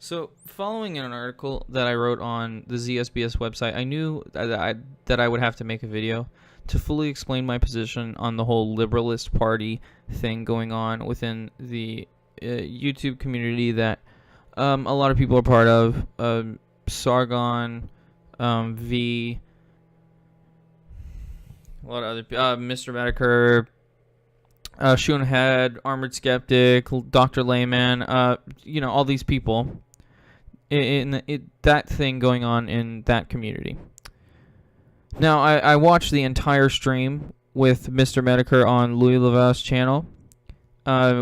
So, following an article that I wrote on the ZSBS website, I knew that I would have to make a video to fully explain my position on the whole Liberalist Party thing going on within the YouTube community that a lot of people are part of. Sargon, V, a lot of other Mr. Metokur, Shoonhead, Armored Skeptic, Dr. Layman, all these people in that thing going on in that community. Now, I watched the entire stream with Mr. Metokur on Louis Leval's channel,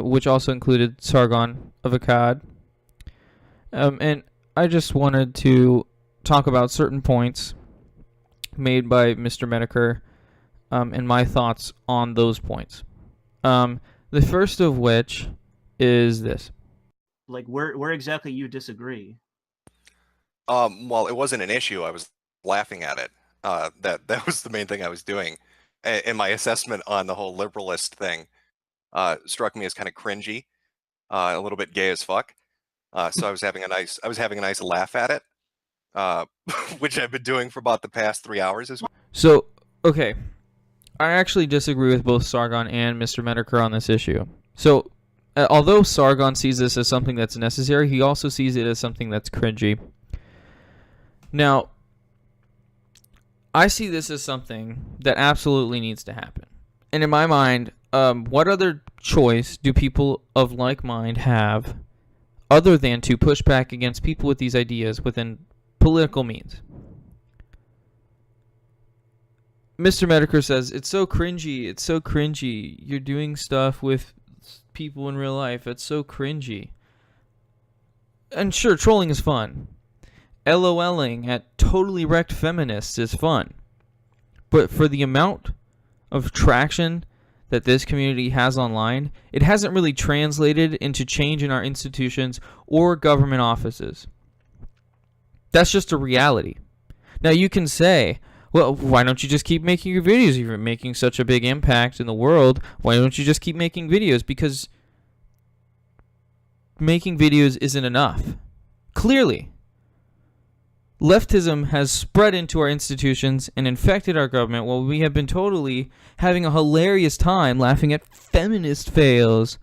which also included Sargon of Akkad. And I just wanted to talk about certain points made by Mr. Metokur and my thoughts on those points. The first of which is this. Like, where exactly you disagree? Well, it wasn't an issue. I was laughing at it. That was the main thing I was doing. And my assessment on the whole liberalist thing struck me as kind of cringy, a little bit gay as fuck. So I was having a nice laugh at it, which I've been doing for about the past 3 hours as well. So, okay. I actually disagree with both Sargon and Mr. Metokur on this issue. So, although Sargon sees this as something that's necessary, he also sees it as something that's cringy. Now, I see this as something that absolutely needs to happen. And in my mind, what other choice do people of like mind have other than to push back against people with these ideas within political means? Mr. Metokur says, it's so cringy, you're doing stuff with people in real life, it's so cringy. And sure, trolling is fun. LOLing at totally wrecked feminists is fun. But for the amount of traction that this community has online, it hasn't really translated into change in our institutions or government offices. That's just a reality. Now you can say, well, why don't you just keep making your videos? You're making such a big impact in the world. Why don't you just keep making videos? Because making videos isn't enough. Clearly. Leftism has spread into our institutions and infected our government while we have been totally having a hilarious time laughing at feminist fails.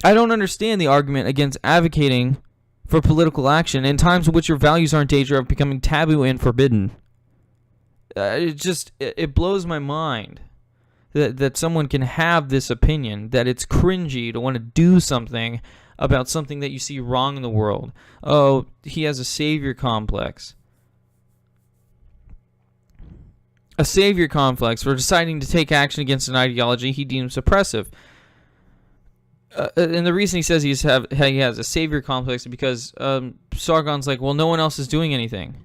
I don't understand the argument against advocating for political action in times in which your values are in danger of becoming taboo and forbidden. It blows my mind that someone can have this opinion, that it's cringy to want to do something about something that you see wrong in the world. Oh, he has a savior complex. A savior complex for deciding to take action against an ideology he deems oppressive. And the reason he says he has a savior complex is because Sargon's like, well, no one else is doing anything.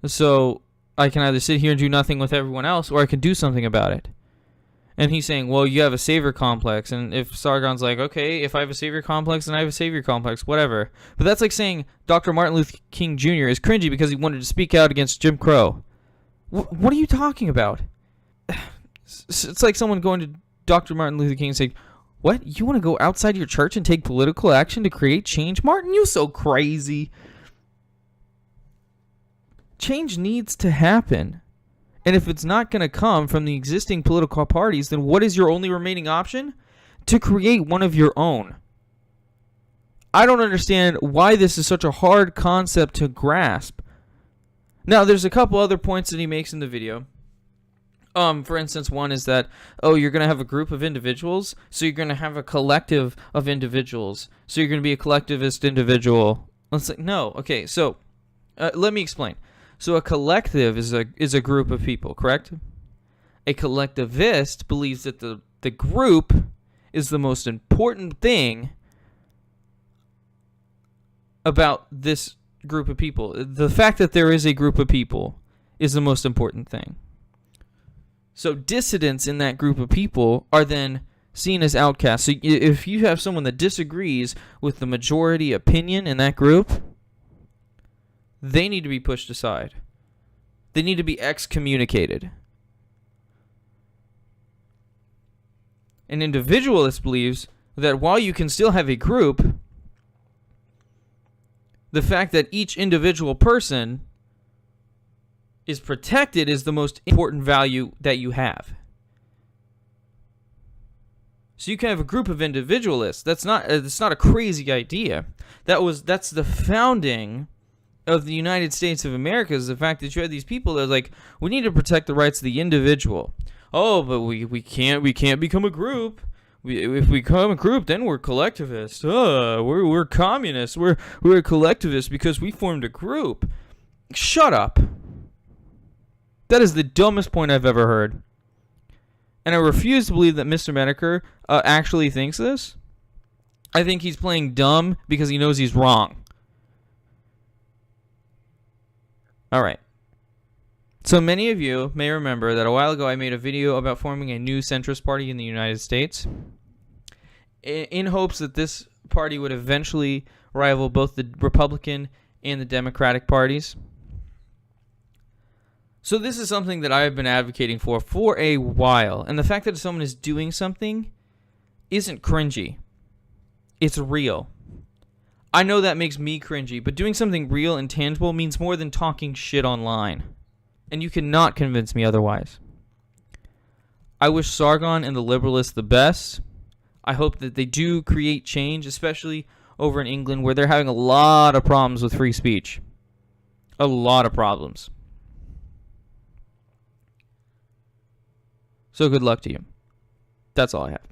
So I can either sit here and do nothing with everyone else, or I can do something about it. And he's saying, well, you have a savior complex. And if Sargon's like, okay, if I have a savior complex, then I have a savior complex, whatever. But that's like saying Dr. Martin Luther King Jr. is cringy because he wanted to speak out against Jim Crow. What are you talking about? It's like someone going to Dr. Martin Luther King and saying, what? You want to go outside your church and take political action to create change? Martin, you're so crazy. Change needs to happen. And if it's not going to come from the existing political parties, then what is your only remaining option? To create one of your own. I don't understand why this is such a hard concept to grasp. Now, there's a couple other points that he makes in the video. For instance, one is that, oh, you're going to have a group of individuals, so you're going to have a collective of individuals. So you're going to be a collectivist individual. Let's say, no, okay, so let me explain. So a collective is a group of people, correct? A collectivist believes that the group is the most important thing about this group of people. The fact that there is a group of people is the most important thing. So dissidents in that group of people are then seen as outcasts. So if you have someone that disagrees with the majority opinion in that group, they need to be pushed aside. They need to be excommunicated. An individualist believes that while you can still have a group, The fact that each individual person is protected is the most important value that you have. So you can have a group of individualists. That's not a crazy idea. That's the founding of the United States of America, is the fact that you had these people that are like, we need to protect the rights of the individual. Oh, but we can't become a group. If we become a group, then we're collectivists. We're communists. We're collectivists because we formed a group. Shut up. That is the dumbest point I've ever heard. And I refuse to believe that Mr. Metokur actually thinks this. I think he's playing dumb because he knows he's wrong. All right. So many of you may remember that a while ago I made a video about forming a new centrist party in the United States in hopes that this party would eventually rival both the Republican and the Democratic parties. So this is something that I have been advocating for a while. And the fact that someone is doing something isn't cringy. It's real. I know that makes me cringy, but doing something real and tangible means more than talking shit online. And you cannot convince me otherwise. I wish Sargon and the Liberalists the best. I hope that they do create change, especially over in England, where they're having a lot of problems with free speech. A lot of problems. So good luck to you. That's all I have.